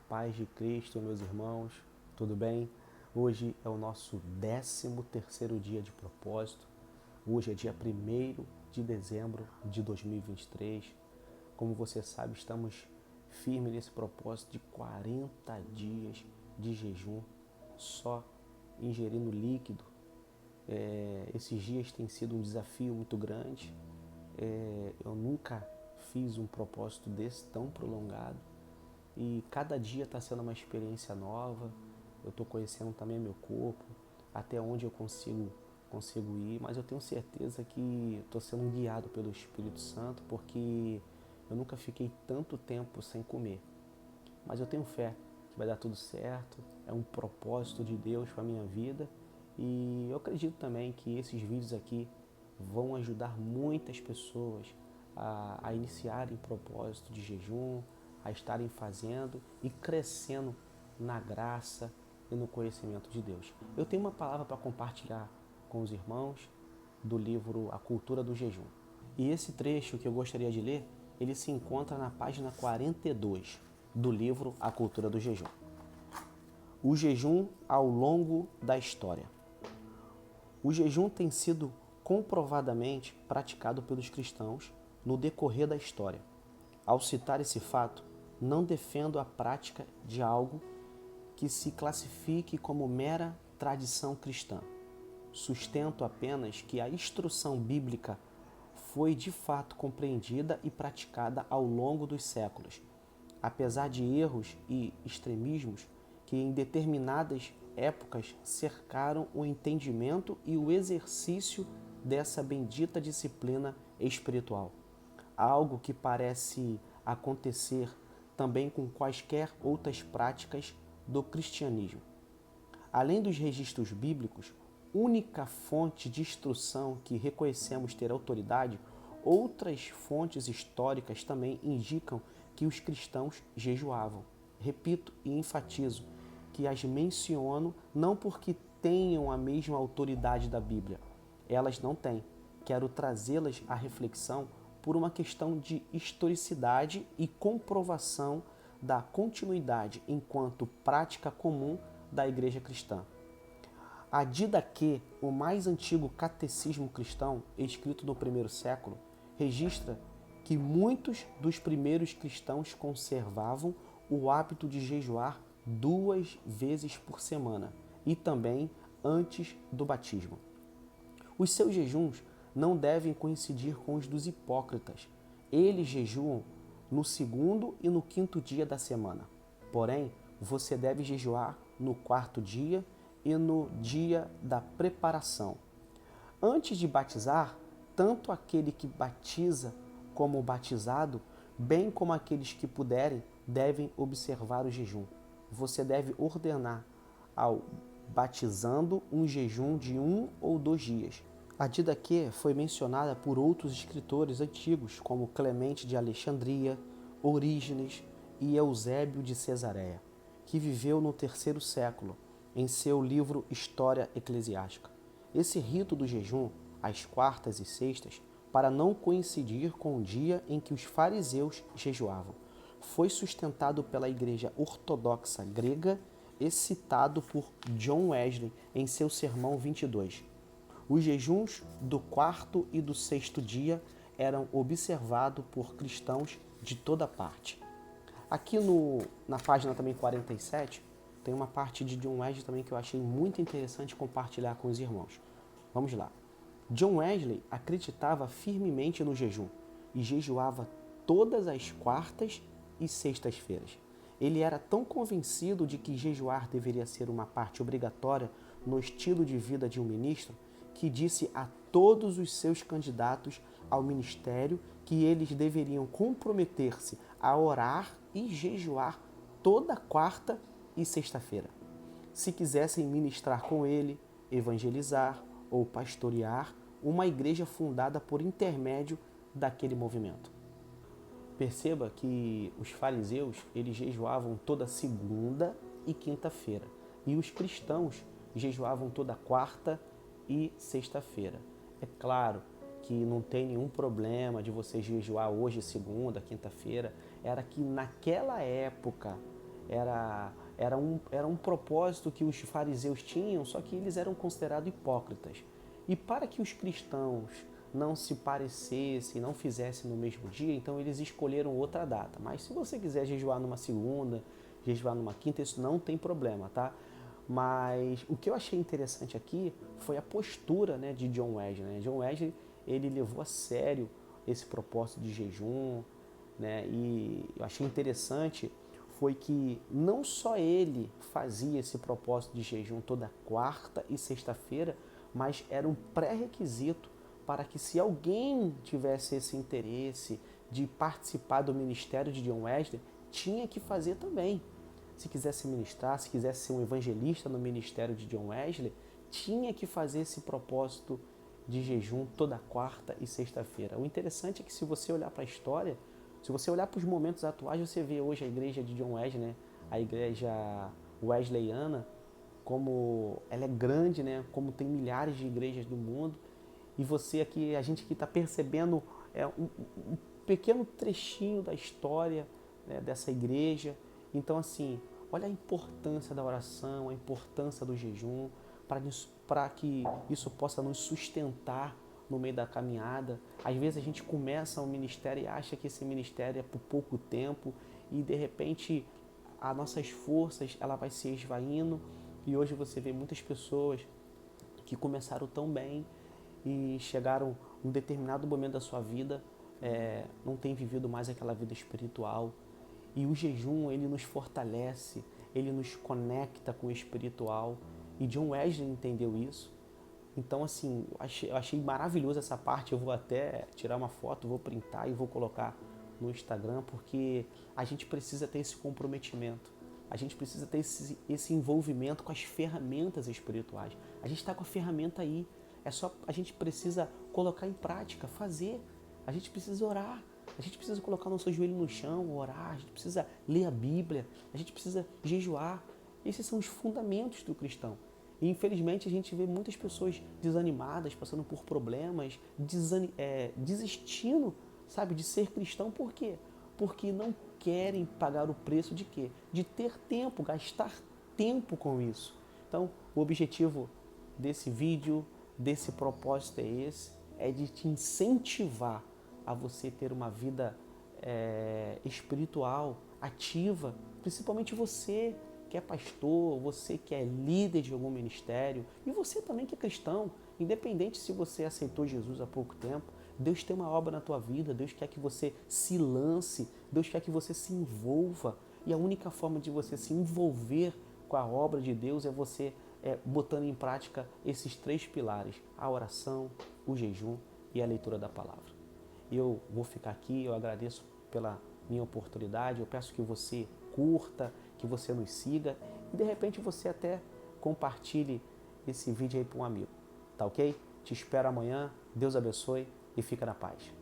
paz de Cristo, meus irmãos, tudo bem? Hoje é o nosso 13º dia de propósito. Hoje é dia 1º de dezembro de 2023. Como você sabe, estamos firmes nesse propósito de 40 dias de jejum, só ingerindo líquido. Esses dias têm sido um desafio muito grande. Eu nunca fiz um propósito desse tão prolongado. E cada dia está sendo uma experiência nova. Eu estou conhecendo também meu corpo, até onde eu consigo ir, mas eu tenho certeza que estou sendo guiado pelo Espírito Santo, porque eu nunca fiquei tanto tempo sem comer. Mas eu tenho fé que vai dar tudo certo, é um propósito de Deus para a minha vida, e eu acredito também que esses vídeos aqui vão ajudar muitas pessoas a iniciarem propósito de jejum, a estarem fazendo e crescendo na graça e no conhecimento de Deus. Eu tenho uma palavra para compartilhar com os irmãos do livro A Cultura do Jejum. E esse trecho que eu gostaria de ler, ele se encontra na página 42 do livro A Cultura do Jejum. O jejum ao longo da história. O jejum tem sido comprovadamente praticado pelos cristãos no decorrer da história. Ao citar esse fato, não defendo a prática de algo que se classifique como mera tradição cristã. Sustento apenas que a instrução bíblica foi de fato compreendida e praticada ao longo dos séculos, apesar de erros e extremismos que em determinadas épocas cercaram o entendimento e o exercício dessa bendita disciplina espiritual. Algo que parece acontecer também com quaisquer outras práticas do cristianismo. Além dos registros bíblicos, única fonte de instrução que reconhecemos ter autoridade, outras fontes históricas também indicam que os cristãos jejuavam. Repito e enfatizo que as menciono não porque tenham a mesma autoridade da Bíblia. Elas não têm. Quero trazê-las à reflexão por uma questão de historicidade e comprovação da continuidade enquanto prática comum da Igreja cristã. A Didaquê, o mais antigo catecismo cristão, escrito no primeiro século, registra que muitos dos primeiros cristãos conservavam o hábito de jejuar 2 vezes por semana e também antes do batismo. Os seus jejuns não devem coincidir com os dos hipócritas. Eles jejuam no 2º e no 5º dia da semana. Porém, você deve jejuar no 4º dia e no dia da preparação. Antes de batizar, tanto aquele que batiza como o batizado, bem como aqueles que puderem, devem observar o jejum. Você deve ordenar ao batizando um jejum de 1 ou 2 dias. A Didaquê foi mencionada por outros escritores antigos, como Clemente de Alexandria, Orígenes e Eusébio de Cesareia, que viveu no 3º século, em seu livro História Eclesiástica. Esse rito do jejum, às quartas e sextas, para não coincidir com o dia em que os fariseus jejuavam, foi sustentado pela Igreja Ortodoxa grega e citado por John Wesley em seu Sermão 22. Os jejuns do 4º e do 6º dia eram observados por cristãos de toda parte. Aqui na página também 47, tem uma parte de John Wesley também que eu achei muito interessante compartilhar com os irmãos. Vamos lá. John Wesley acreditava firmemente no jejum e jejuava todas as quartas e sextas-feiras. Ele era tão convencido de que jejuar deveria ser uma parte obrigatória no estilo de vida de um ministro, que disse a todos os seus candidatos ao ministério que eles deveriam comprometer-se a orar e jejuar toda quarta e sexta-feira, se quisessem ministrar com ele, evangelizar ou pastorear uma igreja fundada por intermédio daquele movimento. Perceba que os fariseus, eles jejuavam toda segunda e quinta-feira, e os cristãos jejuavam toda quarta e sexta-feira. É claro que não tem nenhum problema de você jejuar hoje, segunda, quinta-feira. Era que naquela época Era um propósito que os fariseus tinham, só que eles eram considerados hipócritas. E para que os cristãos não se parecessem, não fizessem no mesmo dia, então eles escolheram outra data. Mas se você quiser jejuar numa segunda, jejuar numa quinta, isso não tem problema, tá? Mas o que eu achei interessante aqui foi a postura, né, de John Wesley, né? John Wesley, ele levou a sério esse propósito de jejum, né? E eu achei interessante foi que não só ele fazia esse propósito de jejum toda quarta e sexta-feira, mas era um pré-requisito para que, se alguém tivesse esse interesse de participar do ministério de John Wesley, tinha que fazer também. Se quisesse ministrar, se quisesse ser um evangelista no ministério de John Wesley, tinha que fazer esse propósito de jejum toda quarta e sexta-feira. O interessante é que, se você olhar para a história, se você olhar para os momentos atuais, você vê hoje a igreja de John Wesley, né? A igreja wesleyana, como ela é grande, né? Como tem milhares de igrejas do mundo. E você aqui, a gente aqui está percebendo um pequeno trechinho da história, né, dessa igreja. Então, assim, olha a importância da oração, a importância do jejum, para que isso possa nos sustentar no meio da caminhada. Às vezes a gente começa um ministério e acha que esse ministério é por pouco tempo e, de repente, as nossas forças ela vai se esvaindo. E hoje você vê muitas pessoas que começaram tão bem e chegaram em um determinado momento da sua vida, não tem vivido mais aquela vida espiritual. E o jejum, ele nos fortalece, ele nos conecta com o espiritual. E John Wesley entendeu isso. Então, assim, eu achei maravilhoso essa parte. Eu vou até tirar uma foto, vou printar e vou colocar no Instagram, porque a gente precisa ter esse comprometimento. A gente precisa ter esse envolvimento com as ferramentas espirituais. A gente está com a ferramenta aí. É só a gente precisa colocar em prática, fazer. A gente precisa orar. A gente precisa colocar nosso joelho no chão, orar. A gente precisa ler a Bíblia. A gente precisa jejuar. Esses são os fundamentos do cristão. E, infelizmente, a gente vê muitas pessoas desanimadas, passando por problemas, desistindo, sabe, de ser cristão. Por quê? Porque não querem pagar o preço de quê? De ter tempo, gastar tempo com isso. Então, o objetivo desse vídeo, desse propósito é de te incentivar a você ter uma vida espiritual, ativa, principalmente você que é pastor, você que é líder de algum ministério, e você também que é cristão, independente se você aceitou Jesus há pouco tempo, Deus tem uma obra na tua vida, Deus quer que você se lance, Deus quer que você se envolva, e a única forma de você se envolver com a obra de Deus é você botando em prática esses 3 pilares, a oração, o jejum e a leitura da palavra. Eu vou ficar aqui, eu agradeço pela minha oportunidade, eu peço que você curta, que você nos siga e, de repente, você até compartilhe esse vídeo aí para um amigo, tá ok? Te espero amanhã, Deus abençoe e fica na paz.